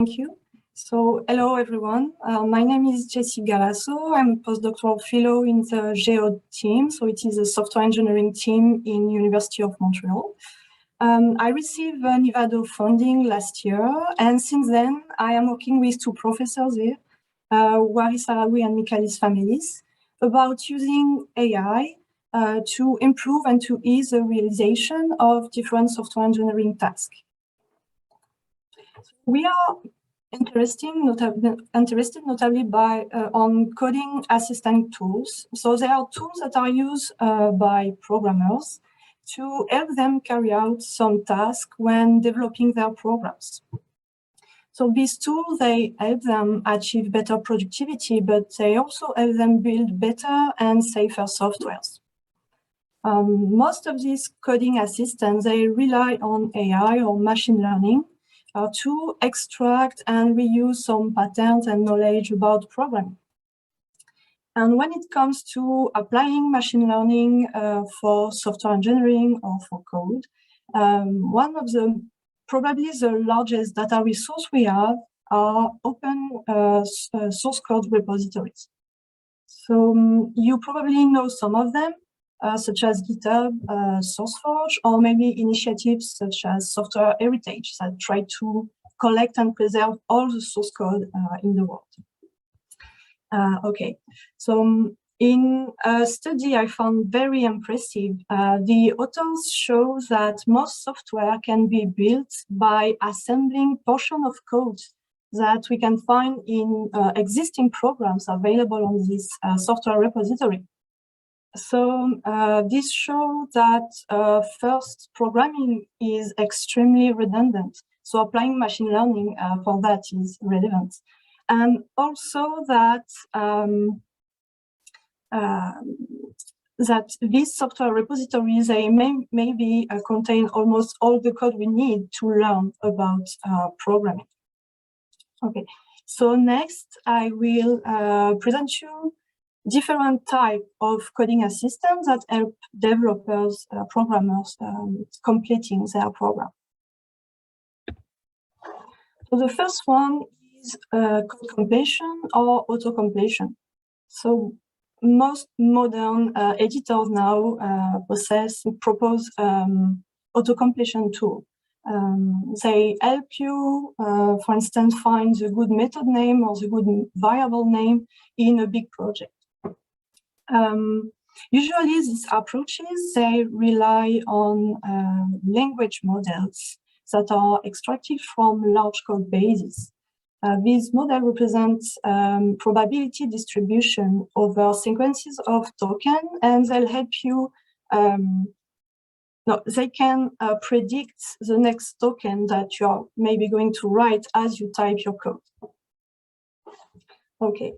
Thank you. So, hello everyone. My name is Jessie Galasso. I'm a postdoctoral fellow in the GEOD team. So it is a software engineering team in University of Montreal. I received an IVADO funding last year, and since then I am working with two professors here, Houari, Sahraoui and Michalis families, about using AI to improve and to ease the realization of different software engineering tasks. We are interested notably by on coding assistant tools. So there are tools that are used by programmers to help them carry out some tasks when developing their programs. So these tools, they help them achieve better productivity, but they also help them build better and safer softwares. Most of these coding assistants, they rely on AI or machine learning to extract and reuse some patterns and knowledge about programming. And when it comes to applying machine learning for software engineering or for code, one of the, probably the largest data resource we have are open source code repositories. So you probably know some of them, such as GitHub, SourceForge, or maybe initiatives such as Software Heritage that try to collect and preserve all the source code in the world. Okay, so in a study I found very impressive, the authors show that most software can be built by assembling portion of code that we can find in existing programs available on this software repository. So this shows that first, programming is extremely redundant. So applying machine learning for that is relevant. And also that that these software repositories, they maybe contain almost all the code we need to learn about programming. Okay, so next I will present you different types of coding assistants that help developers, programmers completing their program. So the first one is code completion or auto-completion. So most modern editors now propose auto-completion tool. They help you, for instance, find the good method name or the good variable name in a big project. Usually these approaches, they rely on language models that are extracted from large code bases. This model represents probability distribution over sequences of tokens, and they'll help you, they can predict the next token that you are maybe going to write as you type your code. Okay.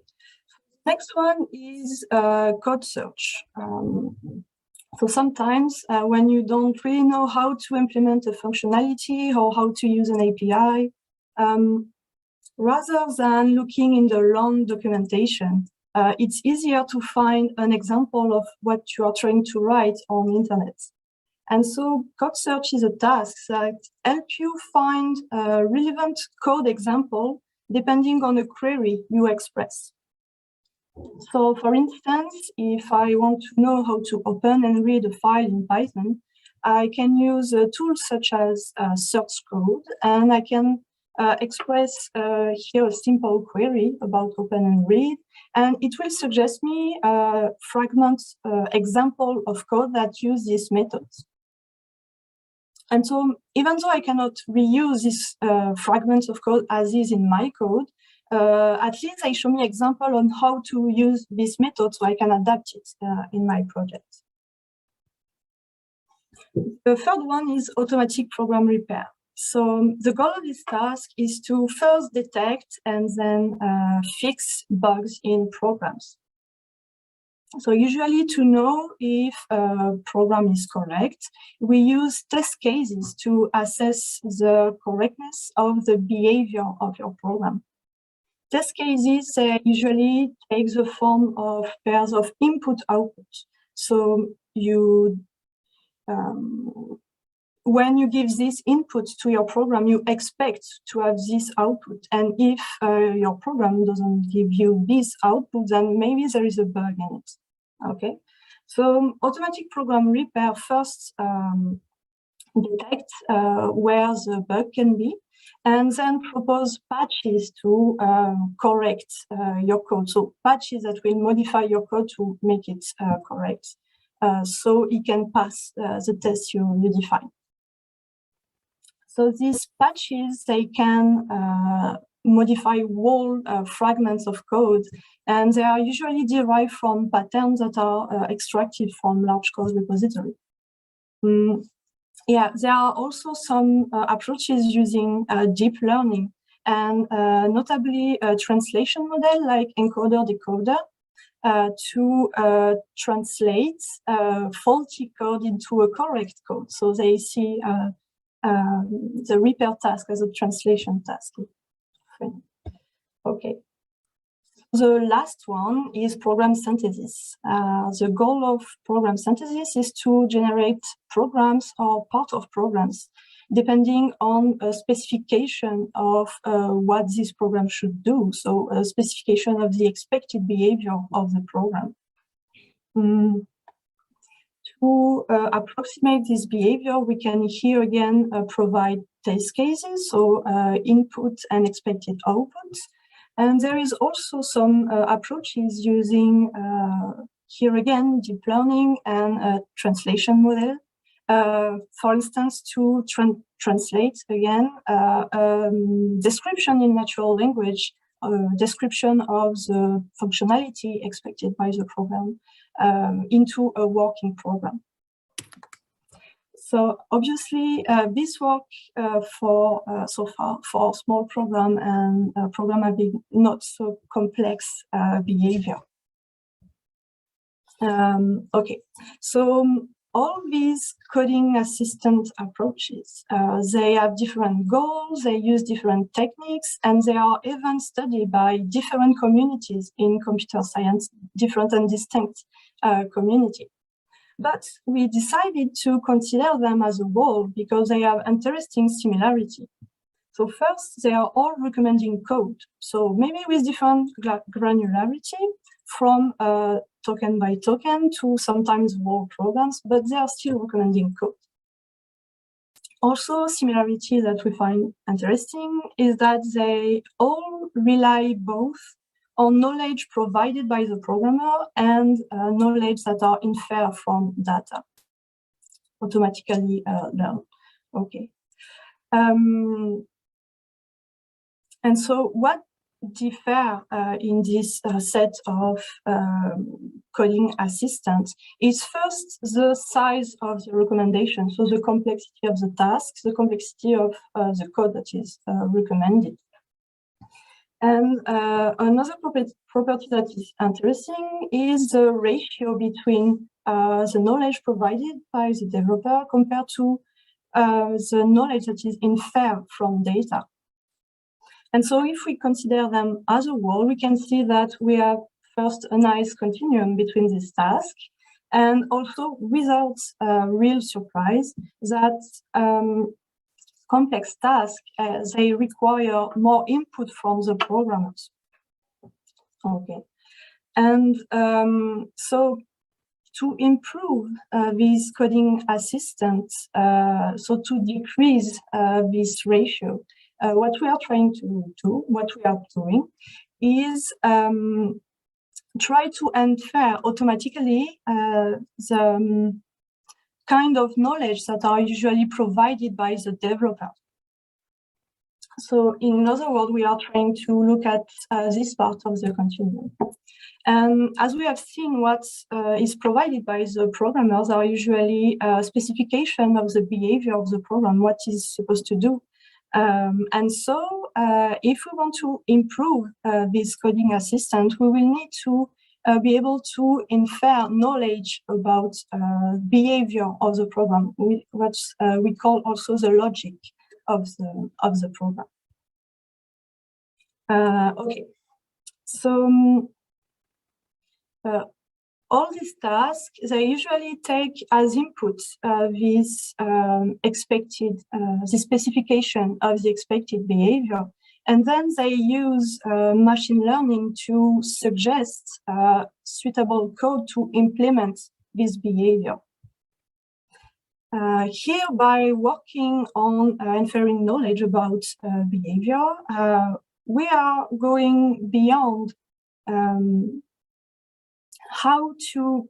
Next one is code search. So sometimes when you don't really know how to implement a functionality or how to use an API, rather than looking in the long documentation, it's easier to find an example of what you are trying to write on the internet. And so code search is a task that helps you find a relevant code example depending on the query you express. So for instance, if I want to know how to open and read a file in Python, I can use tools such as search code, and I can express here a simple query about open and read, and it will suggest me a fragment example of code that use these methods. And so even though I cannot reuse these fragments of code as is in my code, at least they show me example on how to use this method so I can adapt it in my project. The third one is automatic program repair. So the goal of this task is to first detect and then fix bugs in programs. So usually to know if a program is correct, we use test cases to assess the correctness of the behavior of your program. Test cases usually take the form of pairs of input-output. So you when you give this input to your program, you expect to have this output. And if your program doesn't give you this output, then maybe there is a bug in it. Okay, so automatic program repair first detect where the bug can be, and then propose patches to correct your code. So patches that will modify your code to make it correct, so it can pass the test you define. So these patches, they can modify whole fragments of code, and they are usually derived from patterns that are extracted from large code repository. Yeah, there are also some approaches using deep learning, and notably a translation model like encoder-decoder to translate faulty code into a correct code. So they see the repair task as a translation task. Okay. The last one is program synthesis. The goal of program synthesis is to generate programs or part of programs, depending on a specification of what this program should do. So a specification of the expected behavior of the program. To approximate this behavior, we can here again provide test cases, so input and expected output. And there is also some approaches using, here again, deep learning and translation model. For instance, to translate, again, description in natural language, description of the functionality expected by the program into a working program. So obviously, this work so far for small program and program having not so complex behavior. Okay, so all these coding assistant approaches, they have different goals, they use different techniques, and they are even studied by different communities in computer science, different and distinct community. But we decided to consider them as a whole because they have interesting similarity. So first, they are all recommending code. So maybe with different granularity from token by token to sometimes whole programs, but they are still recommending code. Also, similarity that we find interesting is that they all rely both on knowledge provided by the programmer and knowledge that are inferred from data, automatically learned. Okay. And so what differ in this set of coding assistants is first the size of the recommendation, so the complexity of the tasks, the complexity of the code that is recommended. And another property that is interesting is the ratio between the knowledge provided by the developer compared to the knowledge that is inferred from data. And so if we consider them as a whole, we can see that we have first a nice continuum between these tasks, and also without real surprise that complex tasks, they require more input from the programmers. Okay, and so to improve these coding assistants, so to decrease this ratio, what we are trying to do, what we are doing, is try to infer automatically the kind of knowledge that are usually provided by the developer. So in other words, we are trying to look at this part of the continuum. And as we have seen, what is provided by the programmers are usually a specification of the behavior of the program, what is supposed to do. And so if we want to improve this coding assistant, we will need to be able to infer knowledge about behavior of the program, what we call also the logic of the program. Okay, so all these tasks, they usually take as input this expected, the specification of the expected behavior. And then they use machine learning to suggest suitable code to implement this behavior. Here, by working on inferring knowledge about behavior, we are going beyond how to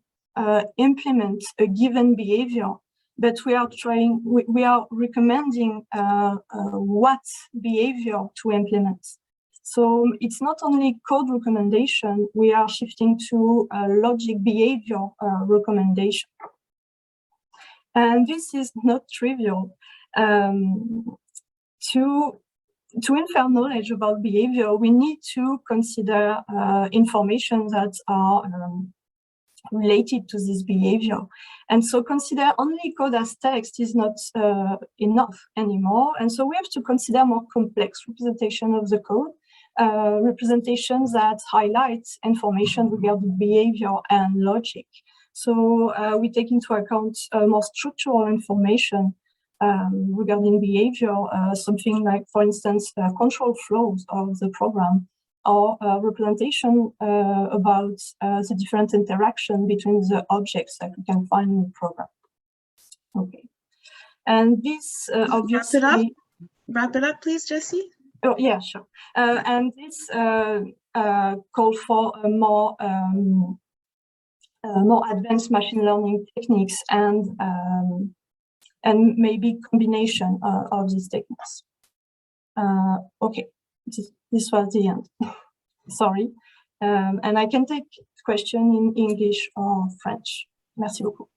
implement a given behavior, but we are recommending what behavior to implement. So it's not only code recommendation, we are shifting to logic behavior recommendation. And this is not trivial. To infer knowledge about behavior, we need to consider information that are related to this behavior. And so consider only code as text is not enough anymore. And so we have to consider more complex representation of the code, representations that highlight information regarding behavior and logic. So we take into account more structural information regarding behavior, something like, for instance, control flows of the program, or representation about the different interaction between the objects that we can find in the program. Okay, and this obviously wrap it up, please, Jessie. Oh yeah, sure. And this call for a more advanced machine learning techniques and maybe combination of these techniques. Okay, this was the end. Sorry. And I can take question in English or French. Merci beaucoup.